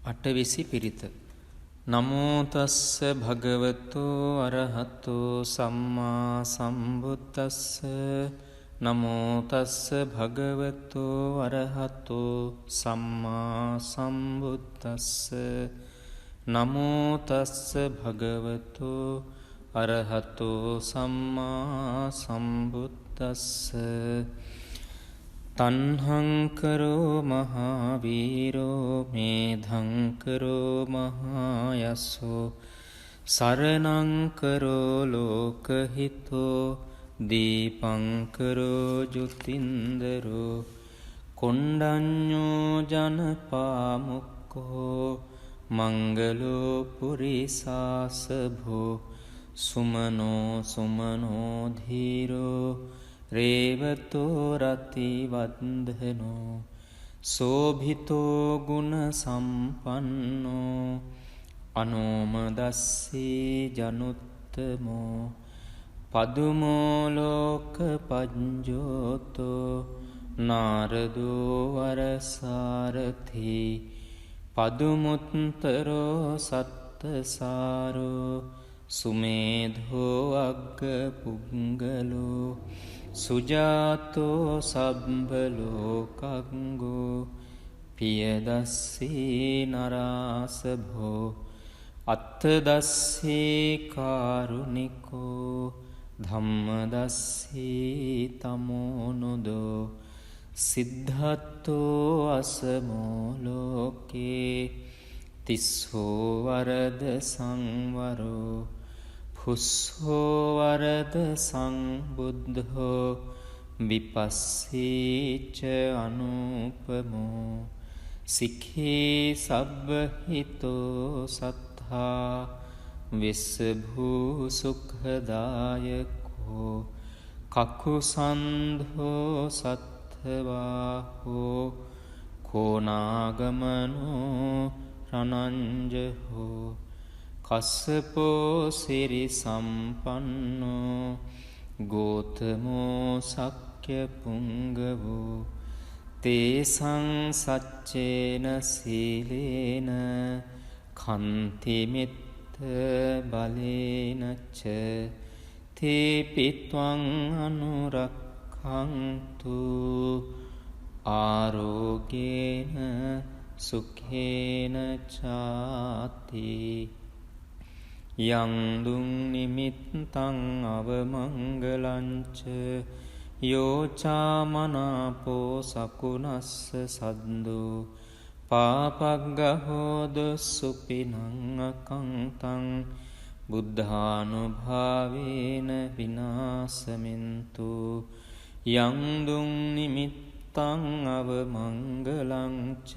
අටවිසි පිරිත. නමෝ තස්ස භගවතු අරහතෝ සම්මා සම්බුද්දස්ස. නමෝ තස්ස භගවතු අරහතෝ සම්මා සම්බුද්දස්ස. නමෝ තස්ස භගවතු අරහතෝ සම්මා සම්බුද්දස්ස. තන්හංකරෝ මහාවීරෝ මේධංකරෝ මහායස්සෝ සරණංකරෝ ලෝකහිතෝ දීපංකරෝ ජුතින්දරෝ කොණ්ඩඤ්ඤෝ ජනපාමුක්කෝ මංගලෝ පුරිසාසභෝ සුමනෝ සුමනෝ ධීරෝ රේවතෝ රතිවන්දනෝ සෝභිතෝ ගුණ සම්පන්නෝ අනෝමදස්සී ජනුත්තමෝ පදුමෝ ලෝක පඤ්ජෝතෝ නාරදෝ වරසාරථි පදුමුත්තරෝ සත්තසාරෝ සුමේධෝ අග්ග පුංගලෝ සුජාතෝ සබ්බලෝකංගෝ පියදස්සී නරාසභෝ අත්තදස්සී කාරුණිකෝ ධම්මදස්සී තමෝනුදෝ සිද්ධත්තෝ අසමෝ ලෝකේ තිස්සෝ වරද සංවරෝ පුස්සෝ වරද සංබුද්ධෝ විපස්සීච අනුපමෝ සික්ඛී සබ්බහිතෝ සත්තා විස්සභූ සුඛදායකෝ කකුසන්ධෝ සත්ථවාහෝ කෝනාගමනෝ රණංජහෝ කස්සපෝ සිරි සම්පන්නෝ ගෝතමෝ සක්්‍ය පුංගවෝ තේසං සච්චේන සීලේන කන්තිමිත්ත බලේනච්ච තේපිත්වං අනුරක්ඛන්තු ආරෝගේන සුඛේන චාති. යං දුං නිමිත්තං අවමංගලංච යෝචාමනාපෝ සකුණස්ස සද්දෝ පාපග්ගහෝද සුපිනං අකංතං බුද්ධානුභාවේන විනාසමින්තු. යං දුං නිමිත්තං අවමංගලංච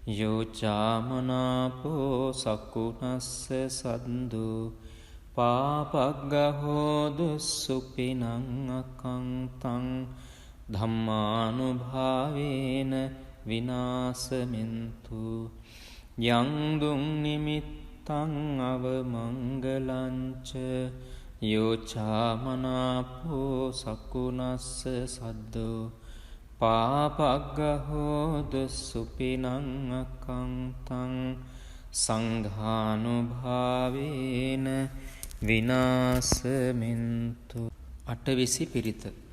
යෝචාමනාපෝ සකුණස්ස සද්දෝ පාපග්ගහෝද සුපිනං අකංතං ධම්මානුභාවේන විනාසමින්තු. යං දුං නිමිත්තං අවමංගලංච යෝචාමනාපෝ සකුණස්ස සද්දෝ පාපග්ගහෝද සුපිනං අකංතං සංඝානුභාවේන විනාසමින්තු. අටවිසි පිරිත.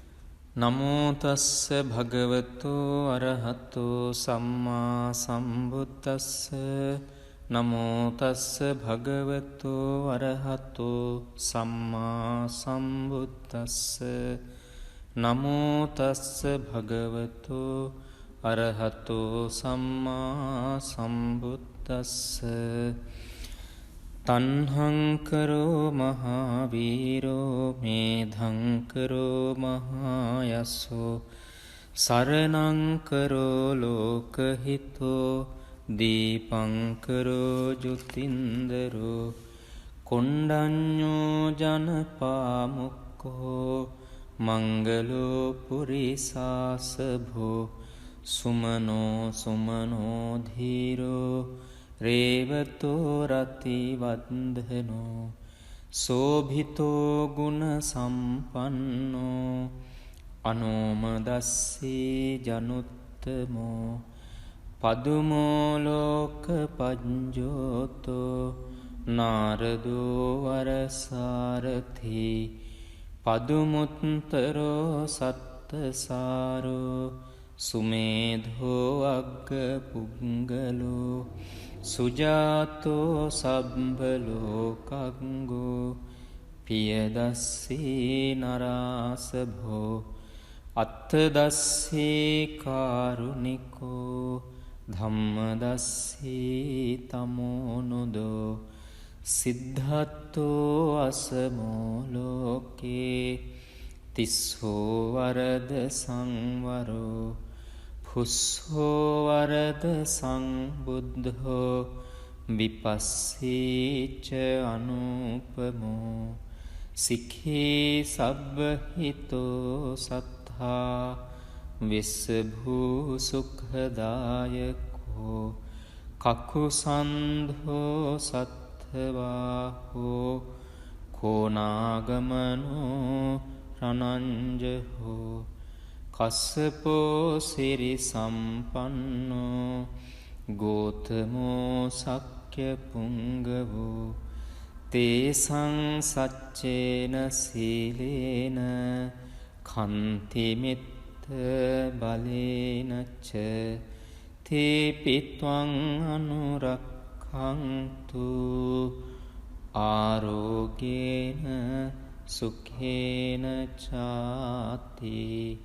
නමෝ තස්ස භගවතු අරහතෝ සම්මා සම්බුද්දස්ස. නමෝ තස්ස භගවතු අරහතෝ සම්මා සම්බුද්දස්ස. නමෝ තස්ස භගවතු අරහතෝ සම්මා සම්බුද්දස්ස. තන්හංකරෝ මහාවීරෝ මේධංකරෝ මහායස්සෝ සරණංකරෝ ලෝකහිතෝ දීපංකරෝ ජුතින්දරෝ කොණ්ඩඤ්ඤෝ ජනපාමුක්කෝ මංගලෝ පුරිසාසභෝ සුමනෝ සුමනෝ ධීරෝ රේවතෝ රතිවන්දනෝ සෝභිතෝ ගුණ සම්පන්නෝ අනෝමදස්සී ජනුත්තමෝ පදුමෝලෝක පජ්ජෝතෝ නාරදෝ වරසාරථි පදුමුත්තරෝ සත්තසාරෝ සුමේධෝ අග්ග පුංගලෝ සුජාතෝ සබ්බලෝකංගෝ පියදස්සී නරාසභෝ අත්තදස්සී කාරුණිකෝ ධම්මදස්සී තමෝනුදෝ සිද්ධත්තෝ අසමෝලෝකේ තිස්සෝ වරද සංවරෝ පුස්සෝ වරද සංබුද්ධෝ විපස්සීච අනුපමෝ සික්ඛී සබ්බහිතෝ සත්තා විස්සභූ සුඛදායකෝ කකුසන්ධෝ සත්ථවාහෝ කෝනාගමනෝ රණංජහෝ කස්සපෝ සිරි සම්පන්නෝ ගෝතමෝ සක්්‍ය පුංගවෝ තේසං සච්චේන සීලේන කන්තිමිත්ත බලේනච්ච තේපිත්වං අනුරක්ඛන්තු ආරෝගේන සුඛේන චාති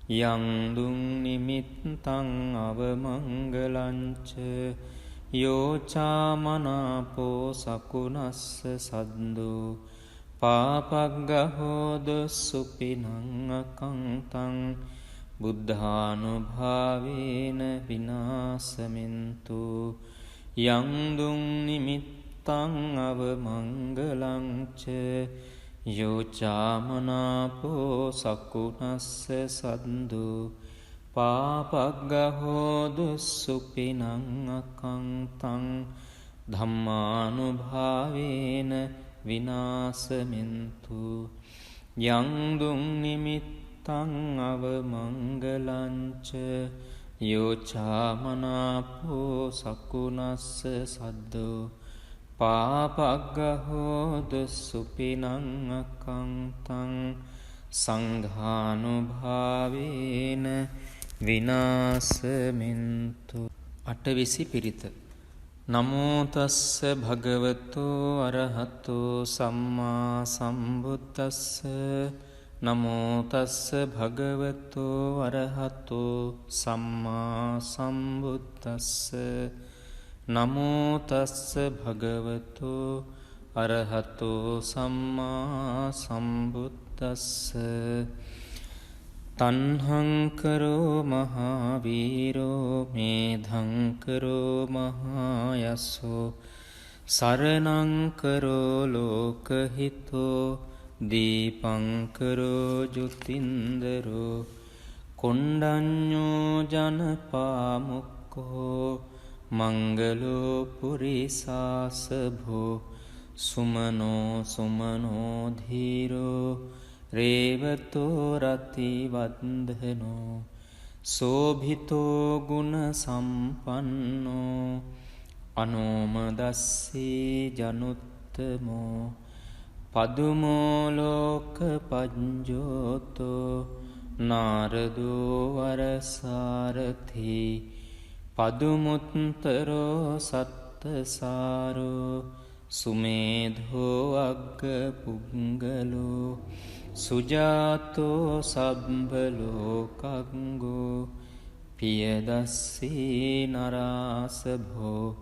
යං දුං නිමිත්තං අවමංගලංච යෝචාමනාපෝ සකුනස්ස සද්දෝ පාපග්ගහෝද සුපිනං අකංතං බුද්ධානුභාවේන විනාසමින්තු යං දුං නිමිත්තං අවමංගලංච යෝචාමනාපෝ සකුනස්ස සද්දෝ පාපග්ගහෝද සුපිනං අකංතං ධම්මානුභාවේන විනාසමින්තු යං දුං නිමිත්තං අවමංගලංච යෝචාමනාපෝ සකුනස්ස සද්දෝ පාපග්ගහෝද සුපිනං අකංතං සංඝානුභාවේන විනාසමින්තු අටවිසි පිරිත නමෝ තස්ස භගවතෝ අරහතෝ සම්මා සම්බුද්දස්ස නමෝ තස්ස භගවතෝ අරහතෝ සම්මා සම්බුද්දස්ස නමෝ තස්ස භගවතෝ අරහතෝ සම්මා සම්බුද්දස්ස තණ්හං කරෝ මහාවීරෝ මේධං කරෝ මහායසෝ සරණං කරෝ ලෝකහිතෝ දීපං කරෝ ජුතින්දරෝ කොණ්ඩඤ්ඤෝ ජනපාමුක්ඛෝ මංගලෝ පුරිසාසභෝ සුමනෝ සුමනෝ ධීරෝ රේවතෝ රති වන්දනෝ සෝභිතෝ ගුණ සම්පන්නෝ අනෝමදස්සී ජනුත්තමෝ පදුමෝ ලෝක පජ්ජෝතෝ නාරදෝ වරසාරථි පදුමුත්තරෝ සත්තසාරෝ සුමේධෝ අග්ග පුංගලෝ සුජාතෝ සබ්බලෝකංගෝ පියදස්සී නරාසභෝ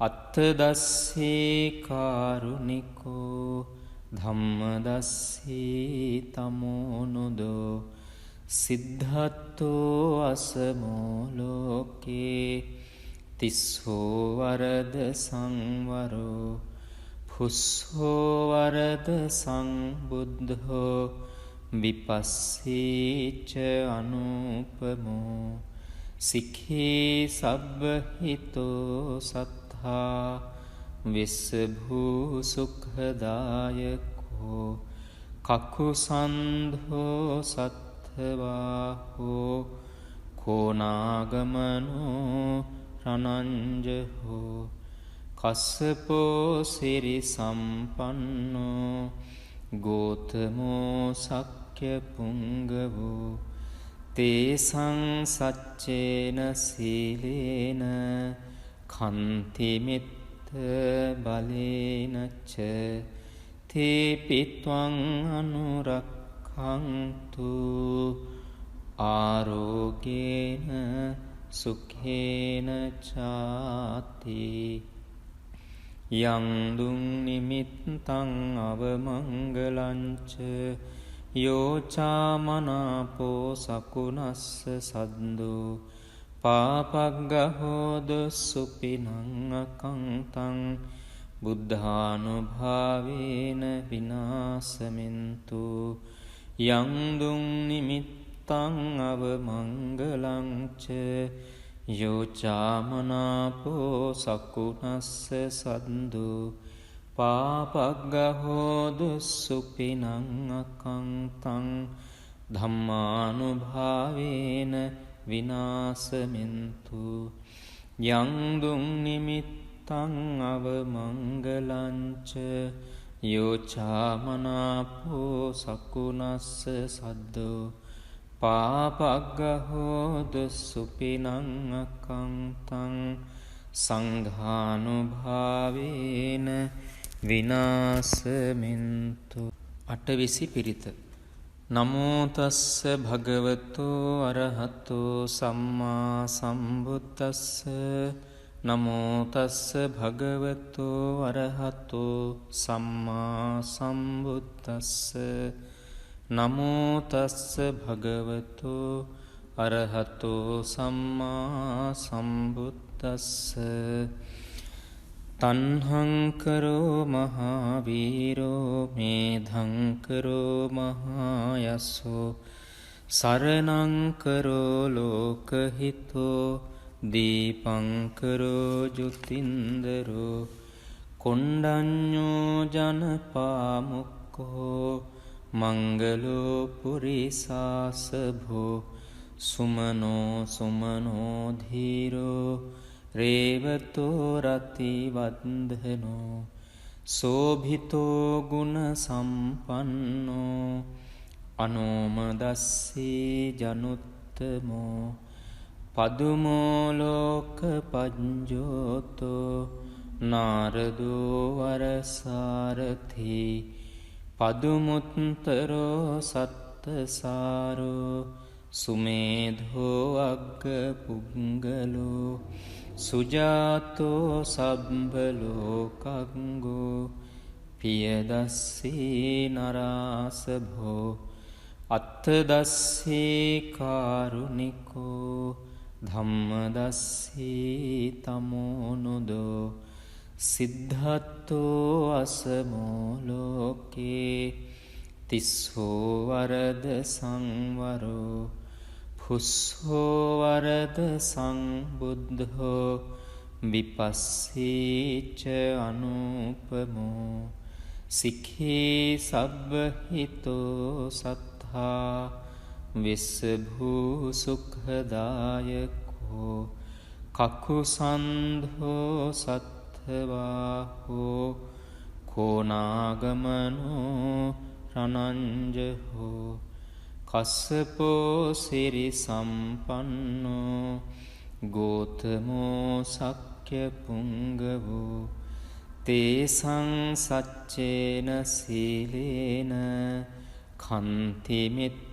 අත්තදස්සී කාරුණිකෝ ධම්මදස්සී තමෝනුදෝ සිද්ධත්තෝ අසමෝලෝකේ තිස්සෝ වරද සංවරෝ පුස්සෝ වරද සංබුද්ධෝ විපස්සීච අනුපමෝ සික්ඛී සබ්බහිතෝ සත්තා විස්සභූ සුඛදායකෝ කකුසන්ධෝ සත්ථවාහෝ කෝනාගමනෝ රණංජහෝ කස්සපෝ සිරි සම්පන්නෝ ගෝතමෝ සක්්‍ය පුංගවෝ තේසං සච්චේන සීලේන කන්තිමිත්ත බලේනච්ච තේපිත්වං අනුරක්ඛන්තු ආරෝගේන සුඛේන චාති යං දුං නිමිත්තං අවමංගලංච යෝචාමනාපෝ සකුනස්ස සද්දෝ පාපග්ගහෝද සුපිනං අකංතං බුද්ධානුභාවේන විනාසමින්තු යං දුං නිමිත්තං අවමංගලංච යෝචාමනාපෝ සකුනස්ස සද්දෝ පාපග්ගහෝද සුපිනං අකංතං ධම්මානුභාවේන විනාසමින්තු යං දුං නිමිත්තං අවමංගලංච යෝචාමනාපෝ සකුනස්ස සද්දෝ පාපග්ගහෝද සුපිනං අකංතං සංඝානුභාවේන විනාසමින්තු අටවිසි පිරිත නමෝ තස්ස භගවතෝ අරහතෝ සම්මා සම්බුද්දස්ස නමෝ තස්ස භගවතෝ අරහතෝ සම්මා සම්බුද්දස්ස නමෝ තස්ස භගවතෝ අරහතෝ සම්මා සම්බුද්දස්ස තණ්හං කරෝ මහාවීරෝ මේධං කරෝ මහායසෝ සරණං කරෝ ලෝකහිතෝ දීපං කරෝ ජුතින්දරෝ කොණ්ඩඤ්ඤෝ ජනපාමුක්ඛෝ මංගලෝ පුරිසාසභෝ සුමනෝ සුමනෝ ධීරෝ රේවතෝ රතිවන්දනෝ සෝභිතෝ ගුණ සම්පන්නෝ අනෝමදස්සී ජනුත්තමෝ පදුමෝ ලෝක පඤ්ජෝතෝ නාරදෝ වරසාරථි පදුමුත්තරෝ සත්තසාරෝ සුමේධෝ අග්ග පුංගලෝ සුජාතෝ සබ්බලෝකංගෝ පියදස්සී නරාසභෝ අත්තදස්සී කාරුණිකෝ ධම්මදස්සී තමෝනුදෝ සිද්ධත්තෝ අසමෝ ලෝකේ තිස්සෝ වරද සංවරෝ පුස්සෝ වරද සංබුද්ධෝ විපස්සීච අනුපමෝ සික්ඛී සබ්බහිතෝ සත්තා විස්සභූ සුඛදායකෝ කකුසන්ධෝ සත්ථවාහෝ කෝනාගමනෝ රණංජහෝ කස්සපෝ සිරි සම්පන්නෝ ගෝතමෝ සක්්‍ය පුංගවෝ තේසං සච්චේන සීලේන කන්තිමිත්ත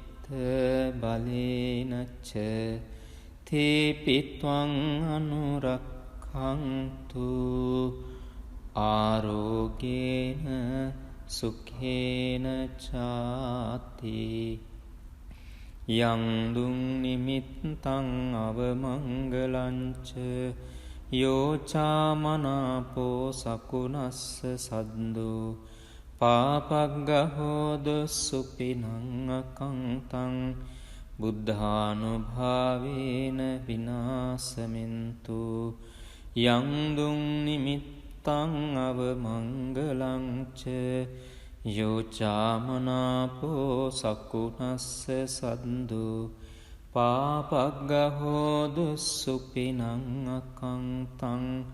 බලේනච්ච තේපිත්වං අනුරක්ඛන්තු ආරෝගේන සුඛේන චාති යං දුං නිමිත්තං අවමංගලංච යෝචාමනාපෝ සකුනස්ස සද්දෝ පාපග්ගහෝද සුපිනං අකංතං බුද්ධානුභාවේන විනාසමින්තු යං දුං නිමිත්තං අවමංගලංච යෝචාමනාපෝ සකුනස්ස සද්දෝ පාපග්ගහෝදුස්සුපිනං අකංතං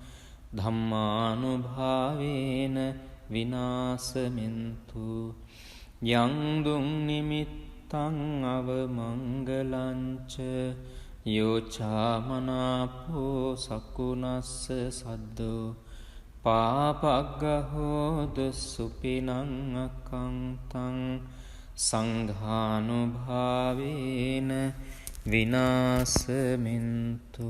ධම්මානුභාවේන විනාසමින්තු යංදුං නිමිත්තං අවමංගලංච යෝචාමනාපෝ සකුනස්ස සද්දෝ පාපග්ගහෝදුස්සුපිනං අකංතං සංඝානුභාවේන විනාසමින්තු